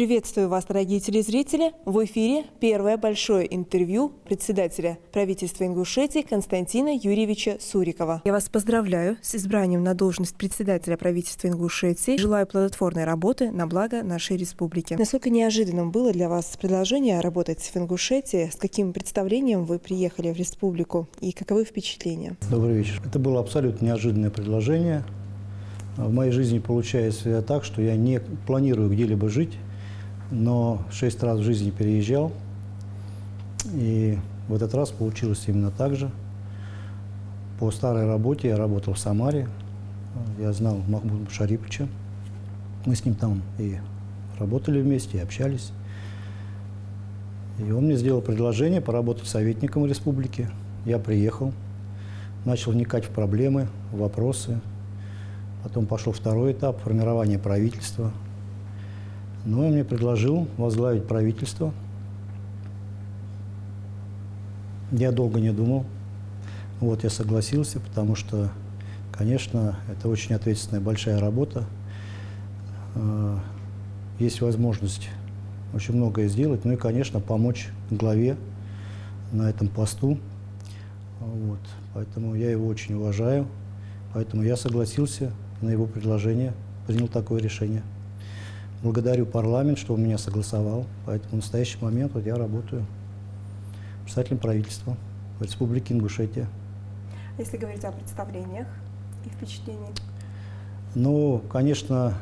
Приветствую вас, дорогие телезрители! В эфире первое большое интервью председателя правительства Ингушетии Константина Юрьевича Сурикова. Я вас поздравляю с избранием на должность председателя правительства Ингушетии. Желаю плодотворной работы на благо нашей республики. Насколько неожиданным было для вас предложение работать в Ингушетии? С каким представлением вы приехали в республику и каковы впечатления? Добрый вечер. Это было абсолютно неожиданное предложение. В моей жизни получается так, что я не планирую где-либо жить, но 6 раз в жизни переезжал, и в этот раз получилось именно так же. По старой работе я работал в Самаре, я знал Махмуда Шарипыча, мы с ним там и работали вместе, и общались. И он мне сделал предложение поработать советником республики. Я приехал, начал вникать в проблемы, в вопросы. Потом пошел второй этап – формирование правительства. Ну, он мне предложил возглавить правительство. Я долго не думал. Вот я согласился, потому что, конечно, это очень ответственная, большая работа. Есть возможность очень многое сделать, ну и, конечно, помочь главе на этом посту. Вот. Поэтому я его очень уважаю. Поэтому я согласился на его предложение, принял такое решение. Благодарю парламент, что он меня согласовал. Поэтому в настоящий момент вот я работаю председателем правительства в Республике Ингушетия. Если говорить о представлениях и впечатлениях? Ну, конечно,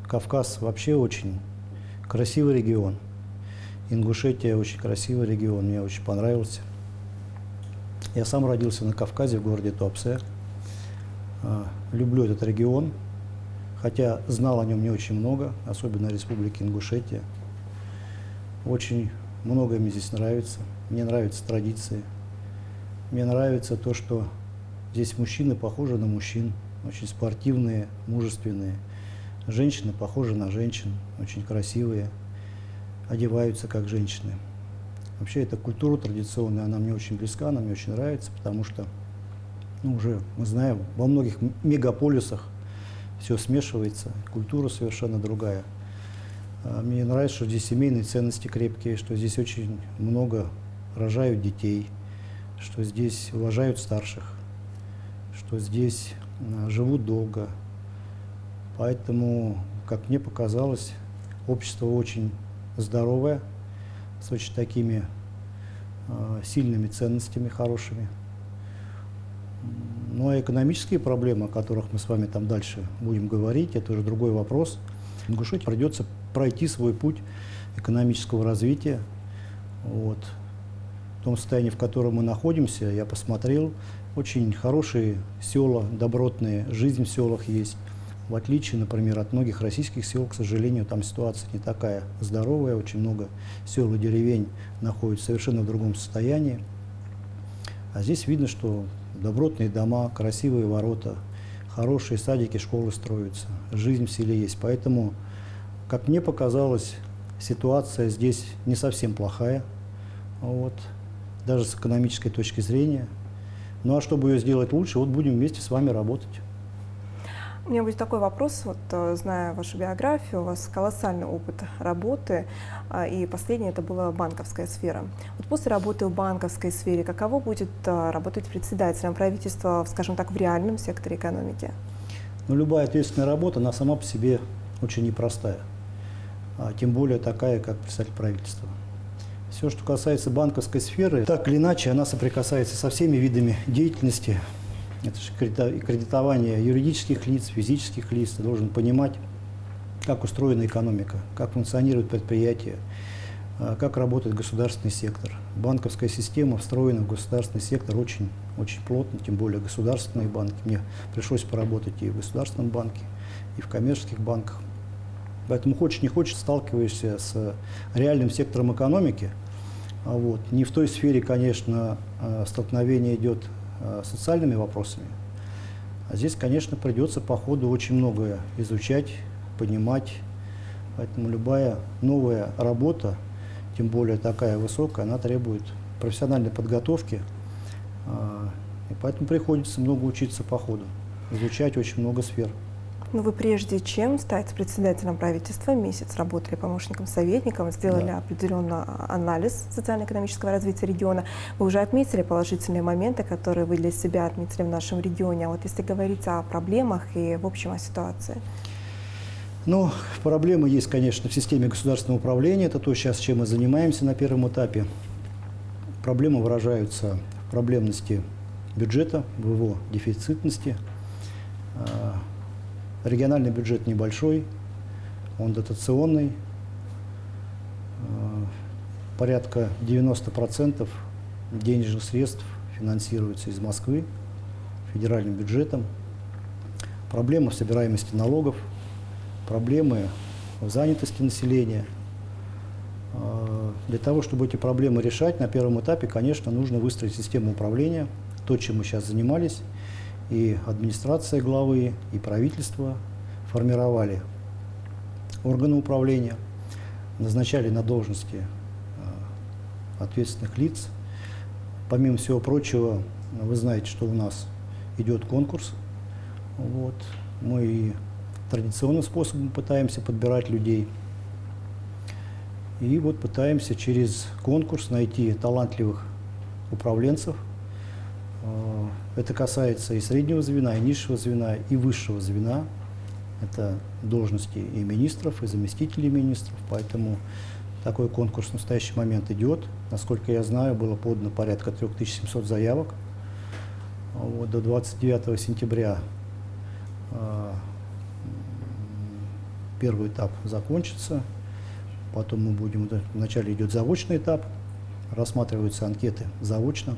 Кавказ вообще очень красивый регион. Ингушетия очень красивый регион, мне очень понравился. Я сам родился на Кавказе, в городе Туапсе. Люблю этот регион, хотя знал о нем не очень много, особенно о Республике Ингушетия. Очень многое мне здесь нравится. Мне нравятся традиции. Мне нравится то, что здесь мужчины похожи на мужчин, очень спортивные, мужественные. Женщины похожи на женщин, очень красивые, одеваются как женщины. Вообще эта культура традиционная, она мне очень близка, она мне очень нравится, потому что уже мы знаем, во многих мегаполисах все смешивается, культура совершенно другая. Мне нравится, что здесь семейные ценности крепкие, что здесь очень много рожают детей, что здесь уважают старших, что здесь живут долго. Поэтому, как мне показалось, общество очень здоровое, с очень такими сильными ценностями, хорошими. Ну а экономические проблемы, о которых мы с вами там дальше будем говорить, это уже другой вопрос. Ингушетии придется пройти свой путь экономического развития. Вот. В том состоянии, в котором мы находимся, я посмотрел, очень хорошие села, добротные, жизнь в селах есть. В отличие, например, от многих российских сел, к сожалению, там ситуация не такая здоровая, очень много сел и деревень находятся совершенно в другом состоянии. А здесь видно, что добротные дома, красивые ворота, хорошие садики, школы строятся, жизнь в селе есть. Поэтому, как мне показалось, ситуация здесь не совсем плохая, вот, даже с экономической точки зрения. Ну а чтобы ее сделать лучше, вот будем вместе с вами работать. У меня будет такой вопрос, вот, зная вашу биографию, у вас колоссальный опыт работы, и последнее это была банковская сфера. Вот после работы в банковской сфере, каково будет работать председателем правительства, скажем так, в реальном секторе экономики? Ну, любая ответственная работа, она сама по себе очень непростая, тем более такая, как председатель правительства. Все, что касается банковской сферы, так или иначе, она соприкасается со всеми видами деятельности. Это же кредитование юридических лиц, физических лиц. Ты должен понимать, как устроена экономика, как функционирует предприятие, как работает государственный сектор. Банковская система встроена в государственный сектор очень, очень плотно, тем более государственные банки. Мне пришлось поработать и в государственном банке, и в коммерческих банках. Поэтому хочешь не хочешь, сталкиваешься с реальным сектором экономики. Вот. Не в той сфере, конечно, столкновение идет социальными вопросами. А здесь, конечно, придется по ходу очень многое изучать, понимать. Поэтому любая новая работа, тем более такая высокая, она требует профессиональной подготовки. И поэтому приходится много учиться по ходу, изучать очень много сфер. Но вы прежде чем стать председателем правительства, месяц работали помощником-советником, сделали определенный анализ социально-экономического развития региона. Вы уже отметили положительные моменты, которые вы для себя отметили в нашем регионе. А вот если говорить о проблемах и в общем о ситуации. Ну, проблемы есть, конечно, в системе государственного управления. Это то, сейчас, чем мы занимаемся на первом этапе. Проблемы выражаются в проблемности бюджета, в его дефицитности. Региональный бюджет небольшой, он дотационный. Порядка 90% денежных средств финансируется из Москвы федеральным бюджетом. Проблемы в собираемости налогов, проблемы в занятости населения. Для того, чтобы эти проблемы решать, на первом этапе, конечно, нужно выстроить систему управления, то, чем мы сейчас занимались. И администрация главы, и правительство формировали органы управления, назначали на должности ответственных лиц. Помимо всего прочего, вы знаете, что у нас идет конкурс. Вот. Мы и традиционным способом пытаемся подбирать людей. И вот пытаемся через конкурс найти талантливых управленцев. Это касается и среднего звена, и низшего звена, и высшего звена. Это должности и министров, и заместителей министров. Поэтому такой конкурс в настоящий момент идет. Насколько я знаю, было подано порядка 3700 заявок. Вот, до 29 сентября первый этап закончится. Потом мы будем, вначале идет заочный этап, рассматриваются анкеты заочно.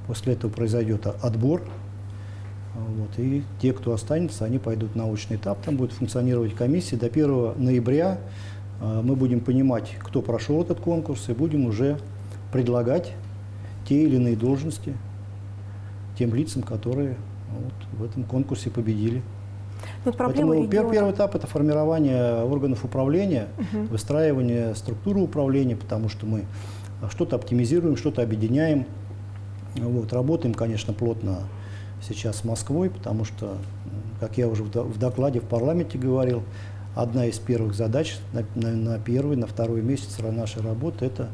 После этого произойдет отбор. Вот, и те, кто останется, они пойдут на научный этап. Там будет функционировать комиссия. До 1 ноября мы будем понимать, кто прошел этот конкурс, и будем уже предлагать те или иные должности тем лицам, которые вот в этом конкурсе победили. Поэтому первый этап – это формирование органов управления, выстраивание структуры управления, потому что мы что-то оптимизируем, что-то объединяем. Вот, работаем, конечно, плотно сейчас с Москвой, потому что, как я уже в докладе в парламенте говорил, одна из первых задач на первый, на второй месяц нашей работы – это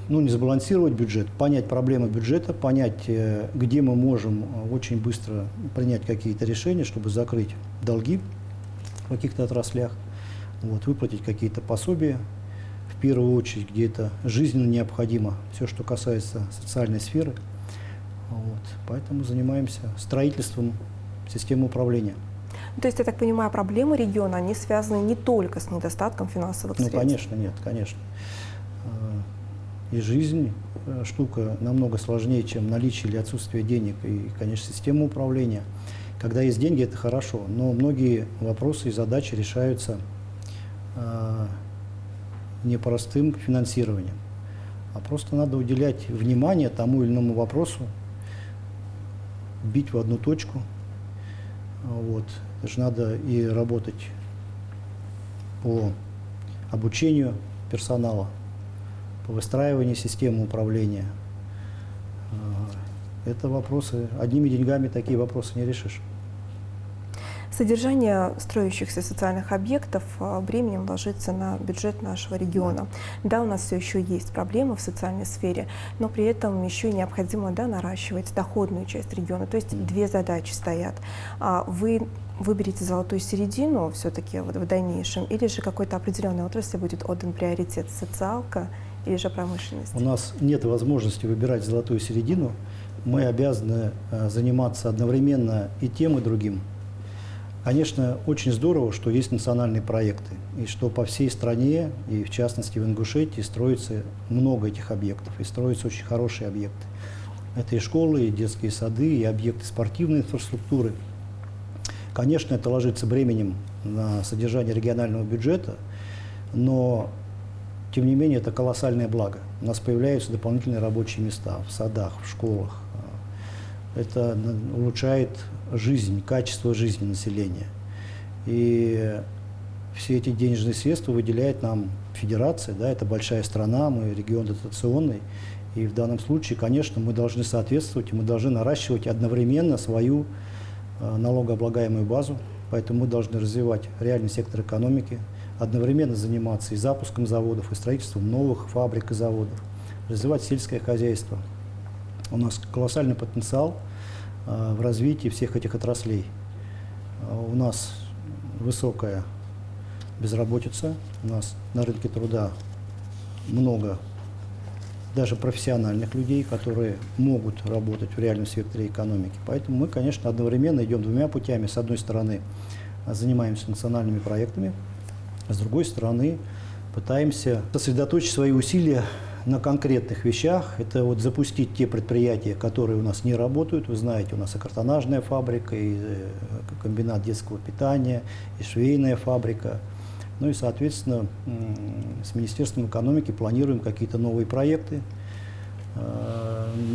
не сбалансировать бюджет, понять проблемы бюджета, понять, где мы можем очень быстро принять какие-то решения, чтобы закрыть долги в каких-то отраслях, вот, выплатить какие-то пособия, в первую очередь, где это жизненно необходимо, все, что касается социальной сферы. Вот, поэтому занимаемся строительством системы управления. То есть, я так понимаю, проблемы региона, они связаны не только с недостатком финансовых средств? Ну, конечно, нет, конечно. И жизнь штука намного сложнее, чем наличие или отсутствие денег. И, конечно, система управления. Когда есть деньги, это хорошо, но многие вопросы и задачи решаются не простым финансированием, а просто надо уделять внимание тому или иному вопросу, бить в одну точку. Вот. Это же надо и работать по обучению персонала, по выстраиванию системы управления. Это вопросы, одними деньгами такие вопросы не решишь. Содержание строящихся социальных объектов бременем ложится на бюджет нашего региона. Да, у нас все еще есть проблемы в социальной сфере, но при этом еще необходимо наращивать доходную часть региона. То есть две задачи стоят. Вы выберете золотую середину все-таки в дальнейшем, или же какой-то определенной отрасли будет отдан приоритет: социалка или же промышленность? У нас нет возможности выбирать золотую середину. Мы обязаны заниматься одновременно и тем, и другим. Конечно, очень здорово, что есть национальные проекты, и что по всей стране, и в частности в Ингушетии, строится много этих объектов, и строятся очень хорошие объекты. Это и школы, и детские сады, и объекты спортивной инфраструктуры. Конечно, это ложится бременем на содержание регионального бюджета, но, тем не менее, это колоссальное благо. У нас появляются дополнительные рабочие места в садах, в школах. Это улучшает жизнь, качество жизни населения. И все эти денежные средства выделяет нам федерация, да, это большая страна, мы регион дотационный. И в данном случае, конечно, мы должны соответствовать, и мы должны наращивать одновременно свою налогооблагаемую базу, поэтому мы должны развивать реальный сектор экономики, одновременно заниматься и запуском заводов, и строительством новых фабрик и заводов, развивать сельское хозяйство. У нас колоссальный потенциал в развитии всех этих отраслей. У нас высокая безработица, у нас на рынке труда много даже профессиональных людей, которые могут работать в реальном секторе экономики. Поэтому мы, конечно, одновременно идем двумя путями. С одной стороны, занимаемся национальными проектами, а с другой стороны, пытаемся сосредоточить свои усилия на конкретных вещах. Это вот запустить те предприятия, которые у нас не работают. Вы знаете, у нас и картонажная фабрика, и комбинат детского питания, и швейная фабрика. Ну и, соответственно, с Министерством экономики планируем какие-то новые проекты.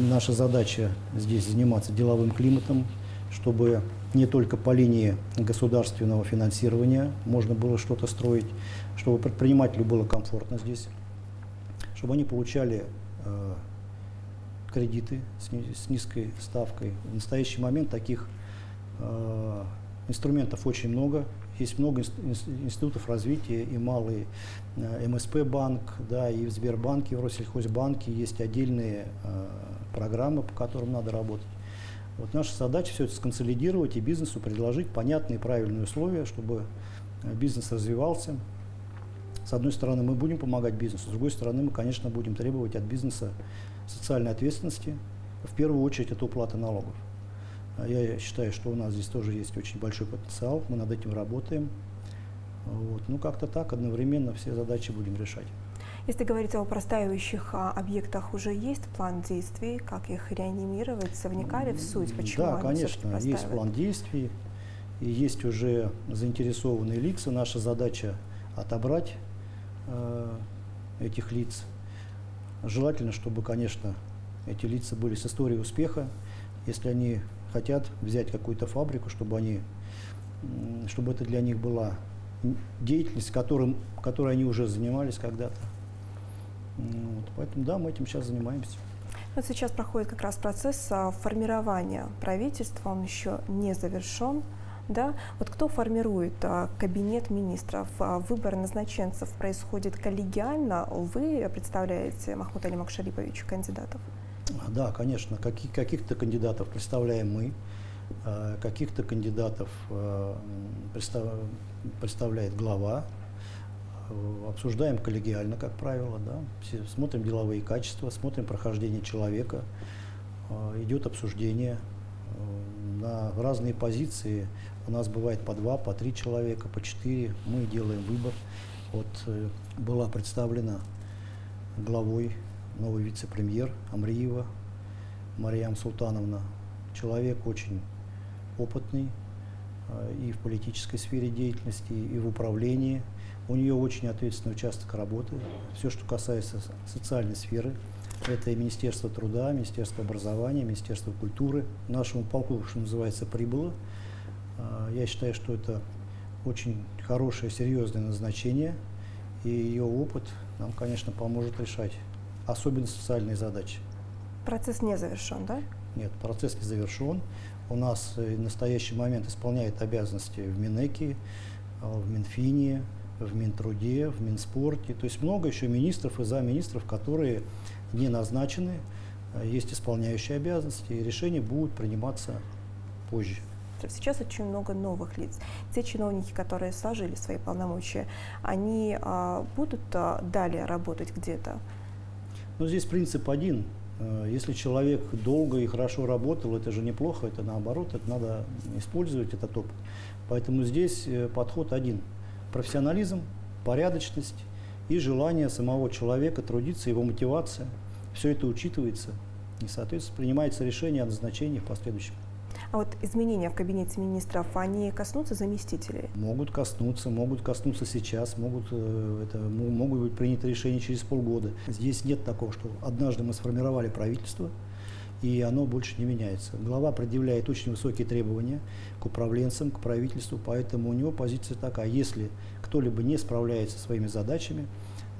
Наша задача здесь заниматься деловым климатом, чтобы не только по линии государственного финансирования можно было что-то строить, чтобы предпринимателю было комфортно здесь, чтобы они получали кредиты с низкой ставкой. В настоящий момент таких инструментов очень много. Есть много институтов развития, и малый МСП-банк, да, и в Сбербанке, и в Россельхозбанке есть отдельные программы, по которым надо работать. Вот наша задача все это сконсолидировать и бизнесу предложить понятные и правильные условия, чтобы бизнес развивался. С одной стороны, мы будем помогать бизнесу, с другой стороны, мы, конечно, будем требовать от бизнеса социальной ответственности. В первую очередь, это уплата налогов. Я считаю, что у нас здесь тоже есть очень большой потенциал, мы над этим работаем. Вот. Ну, как-то так, одновременно все задачи будем решать. Если говорить о простаивающих объектах, уже есть план действий, как их реанимировать? Вникали в суть, почему Да, они конечно, все-таки есть план действий, и есть уже заинтересованные лица. Наша задача отобрать этих лиц. Желательно, чтобы, конечно, эти лица были с историей успеха. Если они хотят взять какую-то фабрику, чтобы это для них была деятельность, которой они уже занимались когда-то. Вот, поэтому да, мы этим сейчас занимаемся. Вот сейчас проходит как раз процесс формирования правительства, он еще не завершен. Да? Вот кто формирует кабинет министров? Выбор назначенцев происходит коллегиально. Вы представляете Махмута Алиму Шариповичу кандидатов? Да, конечно. Каких-то кандидатов представляем мы, каких-то кандидатов представляет глава. Обсуждаем коллегиально, как правило, да. Смотрим деловые качества, смотрим прохождение человека, идет обсуждение. На разные позиции у нас бывает по 2, по 3 человека, по 4. Мы делаем выбор. Вот была представлена главой новый вице-премьер Амриева Мариам Султановна. Человек очень опытный и в политической сфере деятельности, и в управлении. У нее очень ответственный участок работы. Все, что касается социальной сферы, это и Министерство труда, Министерство образования, Министерство культуры. Нашему полку, что называется, прибыло. Я считаю, что это очень хорошее, серьезное назначение, и ее опыт нам, конечно, поможет решать особенно социальные задачи. Процесс не завершен, да? Нет, процесс не завершен. У нас в настоящий момент исполняет обязанности в Минэке, в Минфине, в Минтруде, в Минспорте. То есть много еще министров и замминистров, которые не назначены, есть исполняющие обязанности, и решения будут приниматься позже. Сейчас очень много новых лиц. Те чиновники, которые сложили свои полномочия, они будут далее работать где-то? Но здесь принцип один. Если человек долго и хорошо работал, это же неплохо, это наоборот, это надо использовать этот опыт. Поэтому здесь подход один. Профессионализм, порядочность и желание самого человека трудиться, его мотивация. Все это учитывается и, соответственно, принимается решение о назначении в последующем. А вот изменения в кабинете министров, они коснутся заместителей? Могут коснуться сейчас, могут быть приняты решения через полгода. Здесь нет такого, что однажды мы сформировали правительство, и оно больше не меняется. Глава предъявляет очень высокие требования к управленцам, к правительству, поэтому у него позиция такая: если кто-либо не справляется со своими задачами,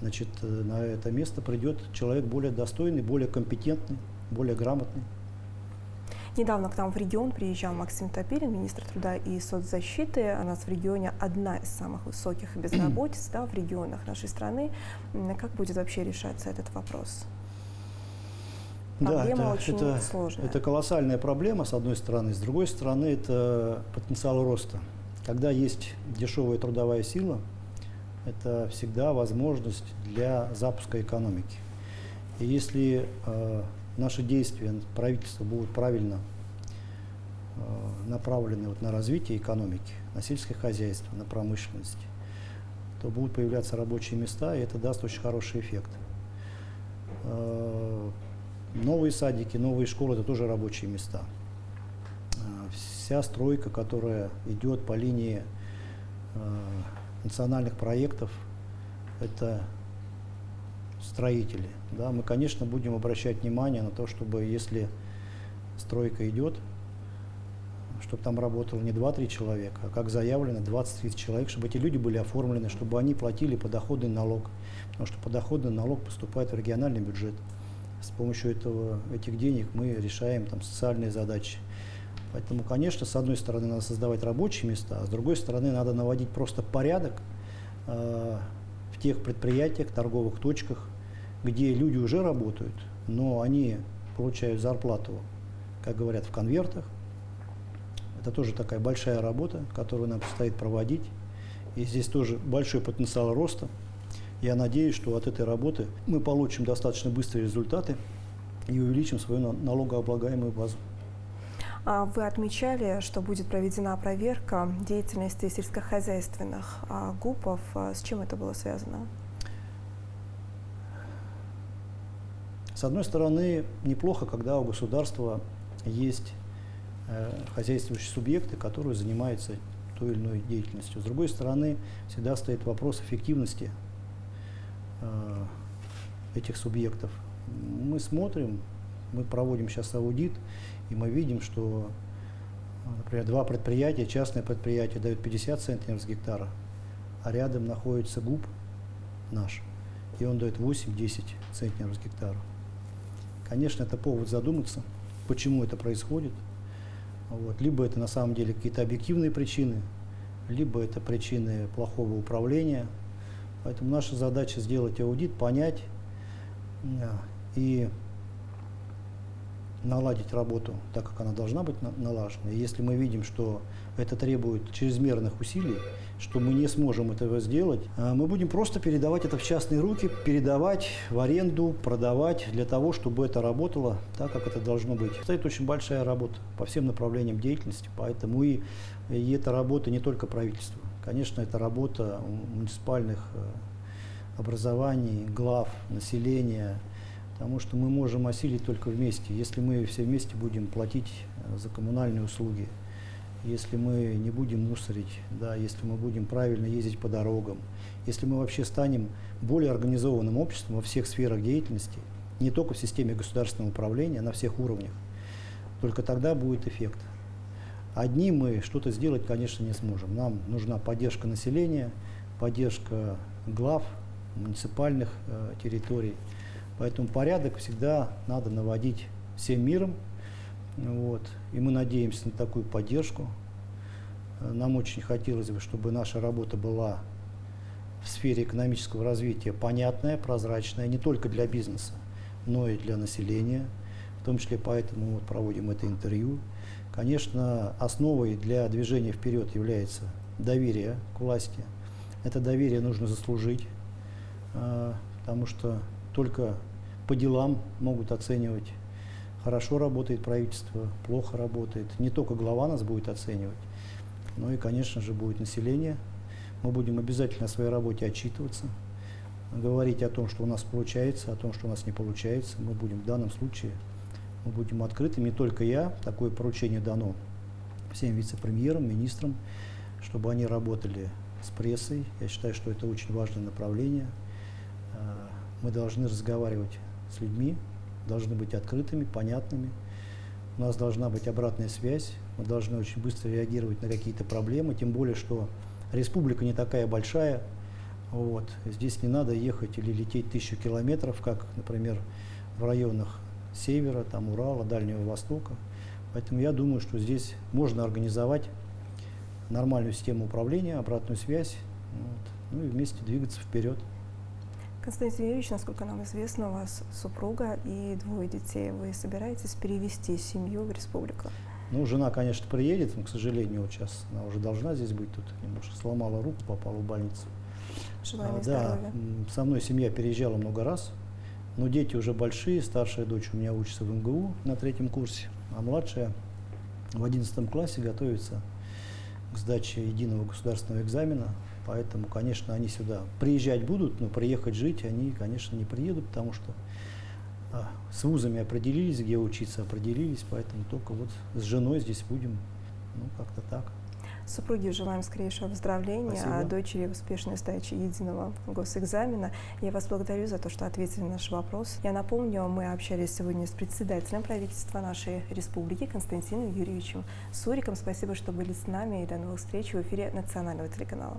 значит, на это место придет человек более достойный, более компетентный, более грамотный. Недавно к нам в регион приезжал Максим Топилин, министр труда и соцзащиты. У нас в регионе одна из самых высоких безработиц, да, в регионах нашей страны. Как будет вообще решаться этот вопрос? Проблема очень сложная. Это колоссальная проблема, с одной стороны. С другой стороны, это потенциал роста. Когда есть дешевая трудовая сила, это всегда возможность для запуска экономики. И если наши действия правительства будут правильно направлены на развитие экономики, на сельское хозяйство, на промышленность, то будут появляться рабочие места, и это даст очень хороший эффект. Новые садики, новые школы – это тоже рабочие места. Вся стройка, которая идет по линии национальных проектов, это строители. Да? Мы, конечно, будем обращать внимание на то, чтобы, если стройка идет, чтобы там работало не 2-3 человека, а как заявлено, 20-30 человек, чтобы эти люди были оформлены, чтобы они платили подоходный налог. Потому что подоходный налог поступает в региональный бюджет. С помощью этих денег мы решаем там социальные задачи. Поэтому, конечно, с одной стороны надо создавать рабочие места, а с другой стороны надо наводить просто порядок в тех предприятиях, торговых точках, где люди уже работают, но они получают зарплату, как говорят, в конвертах. Это тоже такая большая работа, которую нам предстоит проводить. И здесь тоже большой потенциал роста. Я надеюсь, что от этой работы мы получим достаточно быстрые результаты и увеличим свою налогооблагаемую базу. Вы отмечали, что будет проведена проверка деятельности сельскохозяйственных ГУПов. С чем это было связано? С одной стороны, неплохо, когда у государства есть хозяйствующие субъекты, которые занимаются той или иной деятельностью. С другой стороны, всегда стоит вопрос эффективности этих субъектов. Мы смотрим, мы проводим сейчас аудит, и мы видим, что, например, 2 предприятия, частное предприятие дают 50 центнеров с гектара, а рядом находится ГУП наш, и он дает 8-10 центнеров с гектара. Конечно, это повод задуматься, почему это происходит. Вот. Либо это на самом деле какие-то объективные причины, либо это причины плохого управления. Поэтому наша задача сделать аудит, понять и наладить работу так, как она должна быть налажена. И если мы видим, что это требует чрезмерных усилий, что мы не сможем этого сделать, мы будем просто передавать это в частные руки, передавать в аренду, продавать для того, чтобы это работало так, как это должно быть. Это очень большая работа по всем направлениям деятельности, поэтому и эта работа не только правительства. Конечно, это работа муниципальных образований, глав, населения, потому что мы можем осилить только вместе. Если мы все вместе будем платить за коммунальные услуги, если мы не будем мусорить, да, если мы будем правильно ездить по дорогам, если мы вообще станем более организованным обществом во всех сферах деятельности, не только в системе государственного управления, а на всех уровнях, только тогда будет эффект. Одни мы что-то сделать, конечно, не сможем. Нам нужна поддержка населения, поддержка глав муниципальных территорий. Поэтому порядок всегда надо наводить всем миром. Вот. И мы надеемся на такую поддержку. Нам очень хотелось бы, чтобы наша работа была в сфере экономического развития понятная, прозрачная, не только для бизнеса, но и для населения. В том числе поэтому мы проводим это интервью. Конечно, основой для движения вперед является доверие к власти. Это доверие нужно заслужить, потому что только по делам могут оценивать, хорошо работает правительство, плохо работает. Не только глава нас будет оценивать, но и, конечно же, будет население. Мы будем обязательно о своей работе отчитываться, говорить о том, что у нас получается, о том, что у нас не получается. Мы будем в данном случае открытыми. Не только я, такое поручение дано всем вице-премьерам, министрам, чтобы они работали с прессой. Я считаю, что это очень важное направление. Мы должны разговаривать с людьми, должны быть открытыми, понятными. У нас должна быть обратная связь, мы должны очень быстро реагировать на какие-то проблемы, тем более, что республика не такая большая. Вот. Здесь не надо ехать или лететь 1000 километров, как, например, в районах севера, там, Урала, Дальнего Востока. Поэтому я думаю, что здесь можно организовать нормальную систему управления, обратную связь, вот, ну и вместе двигаться вперед. Константин Юрьевич, насколько нам известно, у вас супруга и 2 детей. Вы собираетесь перевести семью в республику? Ну, жена, конечно, приедет, но, к сожалению, вот сейчас она уже должна здесь быть, тут немножко сломала руку, попала в больницу. Желаем ей Да, здоровья. со мной семья переезжала много раз, но дети уже большие, старшая дочь у меня учится в МГУ на 3-м курсе, а младшая в 11 классе готовится к сдаче единого государственного экзамена, поэтому, конечно, они сюда приезжать будут, но приехать жить они, конечно, не приедут, потому что с вузами определились, где учиться определились, поэтому только вот с женой здесь будем, ну, как-то так. Супруге желаем скорейшего выздоровления, Спасибо. а дочери успешной сдачи единого госэкзамена. Я вас благодарю за то, что ответили на наш вопрос. Я напомню, мы общались сегодня с председателем правительства нашей республики Константином Юрьевичем Суриком. Спасибо, что были с нами, и до новых встреч в эфире национального телеканала.